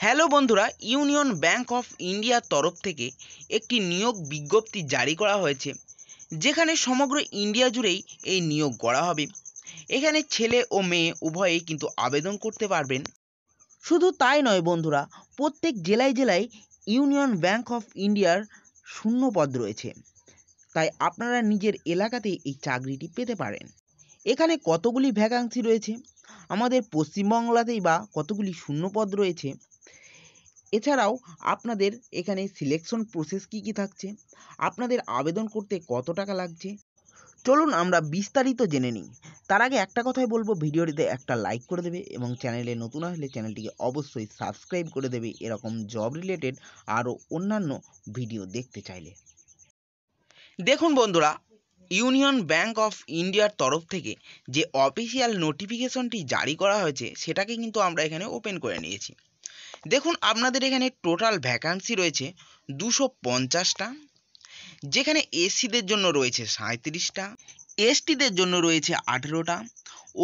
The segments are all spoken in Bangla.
হ্যালো বন্ধুরা, ইউনিয়ন ব্যাংক অফ ইন্ডিয়ার তরফ থেকে একটি নিয়োগ বিজ্ঞপ্তি জারি করা হয়েছে, যেখানে সমগ্র ইন্ডিয়া জুড়েই এই নিয়োগ করা হবে। এখানে ছেলে ও মেয়ে উভয়েই কিন্তু আবেদন করতে পারবেন। শুধু তাই নয় বন্ধুরা, প্রত্যেক জেলায় জেলায় ইউনিয়ন ব্যাংক অফ ইন্ডিয়ার শূন্য পদ রয়েছে, তাই আপনারা নিজের এলাকাতেই এই চাকরিটি পেতে পারেন। এখানে কতগুলি ভ্যাকান্সি রয়েছে, আমাদের পশ্চিমবাংলাতেই বা কতগুলি শূন্য পদ রয়েছে, এছাড়াও আপনাদের এখানে সিলেকশন প্রসেস কী থাকছে, আপনাদের আবেদন করতে কত টাকা লাগছে, চলুন আমরা বিস্তারিত জেনে নিই। তার আগে একটা কথাই বলবো, ভিডিওটিতে একটা লাইক করে দেবে এবং চ্যানেলে নতুন আসলে চ্যানেলটিকে অবশ্যই সাবস্ক্রাইব করে দেবে এরকম জব রিলেটেড আরও অন্যান্য ভিডিও দেখতে চাইলে। দেখুন বন্ধুরা, ইউনিয়ন ব্যাংক অফ ইন্ডিয়ার তরফ থেকে যে অফিসিয়াল নোটিফিকেশনটি জারি করা হয়েছে সেটাকে কিন্তু আমরা এখানে ওপেন করে নিয়েছি। দেখুন, আপনাদের এখানে টোটাল ভ্যাকান্সি রয়েছে 250টা, যেখানে এসসিদের জন্য রয়েছে 37টা, এসটিদের জন্য রয়েছে 18টা,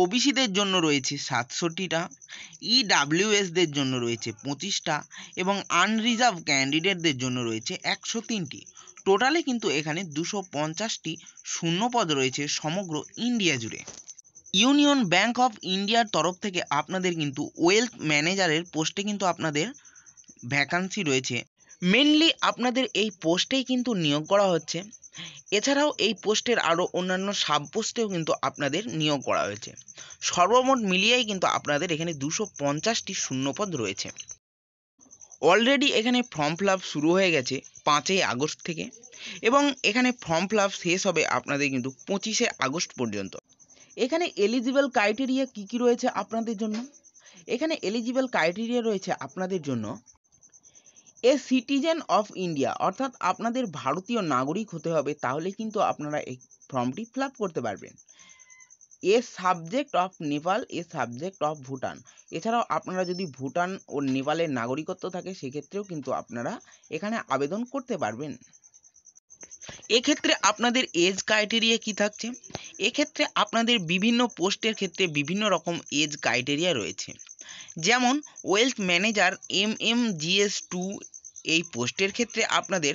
ওবিসিদের জন্য রয়েছে 67টা, ইডাব্লিউএসদের জন্য রয়েছে 25টা এবং আনরিজার্ভ ক্যান্ডিডেটদের জন্য রয়েছে 103টি। টোটালে কিন্তু এখানে 250টি শূন্যপদ রয়েছে সমগ্র ইন্ডিয়া জুড়ে। ইউনিয়ন ব্যাংক অফ ইন্ডিয়ার তরফ থেকে আপনাদের কিন্তু ওয়েলথ ম্যানেজারের পোস্টে কিন্তু আপনাদের ভ্যাকান্সি রয়েছে। মেনলি আপনাদের এই পোস্টেই কিন্তু নিয়োগ করা হচ্ছে। এছাড়াও এই পোস্টের আরও অন্যান্য সাব পোস্টেও কিন্তু আপনাদের নিয়োগ করা হয়েছে। সর্বমোট মিলিয়েই কিন্তু আপনাদের এখানে 250টি শূন্যপদ রয়েছে। অলরেডি এখানে ফর্ম ফিল আপ শুরু হয়ে গেছে 5ই আগস্ট থেকে, এবং এখানে ফর্ম ফিল আপ শেষ হবে আপনাদের কিন্তু 25শে আগস্ট পর্যন্ত। এখানে এলিজিবল ক্রাইটেরিয়া কী রয়েছে আপনাদের জন্য? এখানে এলিজিবল ক্রাইটেরিয়া রয়েছে আপনাদের জন্য এ সিটিজেন অফ ইন্ডিয়া, অর্থাৎ আপনাদের ভারতীয় নাগরিক হতে হবে, তাহলে কিন্তু আপনারা এই ফর্মটি ফিল আপ করতে পারবেন। A subject of Nepal, a subject of Bhutan, এছাড়াও আপনারা যদি ভুটান ও নেপালের নাগরিকত্ব থাকে সেক্ষেত্রেও কিন্তু আপনারা এখানে আবেদন করতে পারবেন। এক্ষেত্রে আপনাদের এজ ক্রাইটেরিয়া কী থাকছে? এক্ষেত্রে আপনাদের বিভিন্ন পোস্টের ক্ষেত্রে বিভিন্ন রকম এজ ক্রাইটেরিয়া রয়েছে। যেমন ওয়েলথ ম্যানেজার MMGS2 এই পোস্টের ক্ষেত্রে আপনাদের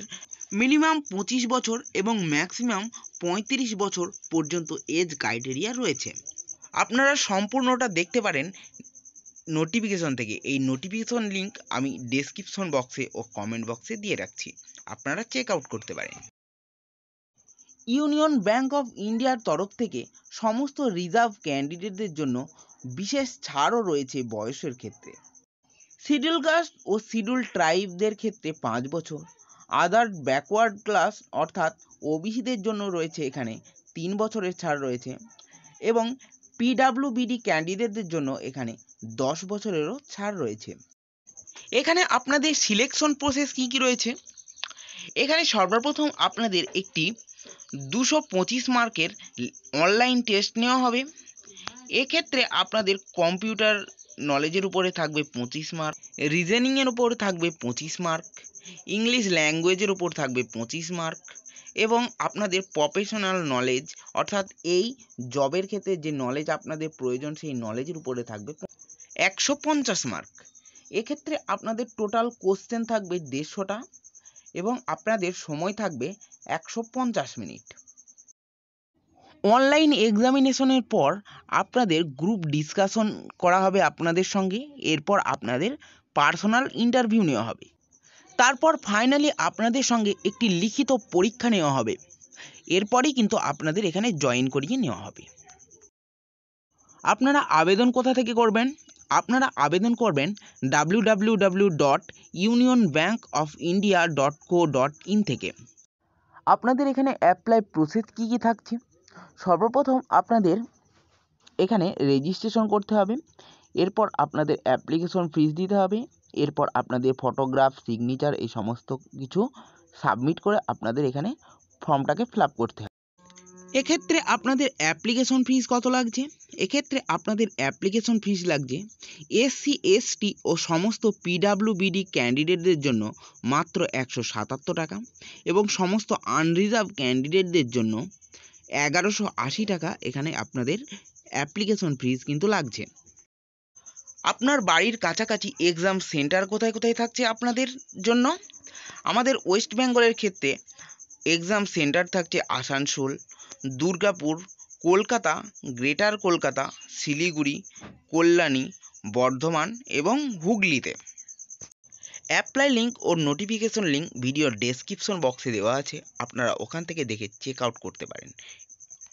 মিনিমাম 25 বছর এবং ম্যাক্সিমাম 35 বছর পর্যন্ত এজ ক্রাইটেরিয়া রয়েছে। আপনারা সম্পূর্ণটা দেখতে পারেন নোটিফিকেশন থেকে। এই নোটিফিকেশন লিঙ্ক আমি ডেসক্রিপশন বক্সে ও কমেন্ট বক্সে দিয়ে রাখছি, আপনারা চেক আউট করতে পারেন। ইউনিয়ন ব্যাংক অফ ইন্ডিয়ার তরফ থেকে সমস্ত রিজার্ভ ক্যান্ডিডেটদের জন্য বিশেষ ছাড়ও রয়েছে বয়সের ক্ষেত্রে। শিডিউল কাস্ট ও শিডিউল ট্রাইবদের ক্ষেত্রে 5 বছর, আদার ব্যাকওয়ার্ড ক্লাস অর্থাৎ ওবিসিদের জন্য রয়েছে এখানে 3 বছরের ছাড় রয়েছে, এবং পিডাব্লিউবিডি ক্যান্ডিডেটদের জন্য এখানে 10 বছরেরও ছাড় রয়েছে। এখানে আপনাদের সিলেকশন প্রসেস কী রয়েছে? এখানে সর্বপ্রথম আপনাদের একটি 225 মার্কের অনলাইন টেস্ট নেওয়া হবে। এক্ষেত্রে আপনাদের কম্পিউটার নলেজের উপরে থাকবে 25 মার্ক, রিজনিংয়ের উপর থাকবে 25 মার্ক, ইংলিশ ল্যাঙ্গুয়েজের উপর থাকবে 25 মার্ক, এবং আপনাদের প্রফেশনাল নলেজ অর্থাৎ এই জবের ক্ষেত্রে যে নলেজ আপনাদের প্রয়োজন সেই নলেজের উপরে থাকবে 150 মার্ক। এক্ষেত্রে আপনাদের টোটাল কোশ্চেন থাকবে 150টা এবং আপনাদের সময় থাকবে 150 মিনিট। অনলাইন এক্সামিনেশনের পর আপনাদের গ্রুপ ডিসকাশন করা হবে আপনাদের সঙ্গে, এরপর আপনাদের পার্সোনাল ইন্টারভিউ নেওয়া হবে, তারপর ফাইনালি আপনাদের সঙ্গে একটি লিখিত পরীক্ষা নেওয়া হবে, এরপরই কিন্তু আপনাদের এখানে জয়েন করিয়ে নেওয়া হবে। আপনারা আবেদন কোথা থেকে করবেন? আপনারা আবেদন করবেন www.unionbankofindia.co.in থেকে। আপনাদের এখানে অ্যাপ্লাই প্রসেস কী থাকছে? সর্বপ্রথম আপনাদের এখানে রেজিস্ট্রেশন করতে হবে, এরপর আপনাদের অ্যাপ্লিকেশন ফিস দিতে হবে, এরপর আপনাদের ফটোগ্রাফ, সিগনেচার এই সমস্ত কিছু সাবমিট করে আপনাদের এখানে ফর্মটাকে ফিল আপ করতে হবে। এক্ষেত্রে আপনাদের অ্যাপ্লিকেশন ফিস কত লাগছে? এক্ষেত্রে আপনাদের অ্যাপ্লিকেশন ফিস লাগছে SC ST ও সমস্ত পিডাব্লিউবিডি ক্যান্ডিডেটদের জন্য মাত্র 177 টাকা, এবং সমস্ত আনরিজার্ভ ক্যান্ডিডেটদের জন্য 1180 টাকা এখানে আপনাদের অ্যাপ্লিকেশন ফিস কিন্তু লাগছে। আপনার বাড়ির কাছাকাছি এক্সাম সেন্টার কোথায় কোথায় থাকছে আপনাদের জন্য? আমাদের ওয়েস্ট বেঙ্গলের ক্ষেত্রে এক্সাম সেন্টার থাকছে আসানসোল, দুর্গাপুর, কলকাতা, গ্রেটার কলকাতা, শিলিগুড়ি, কল্যাণী, বর্ধমান এবং হুগলিতে। অ্যাপ্লাই লিঙ্ক ও নোটিফিকেশন লিঙ্ক ভিডিওর ডেসক্রিপশন বক্সে দেওয়া আছে, আপনারা ওখান থেকে দেখে চেক আউট করতে পারেন।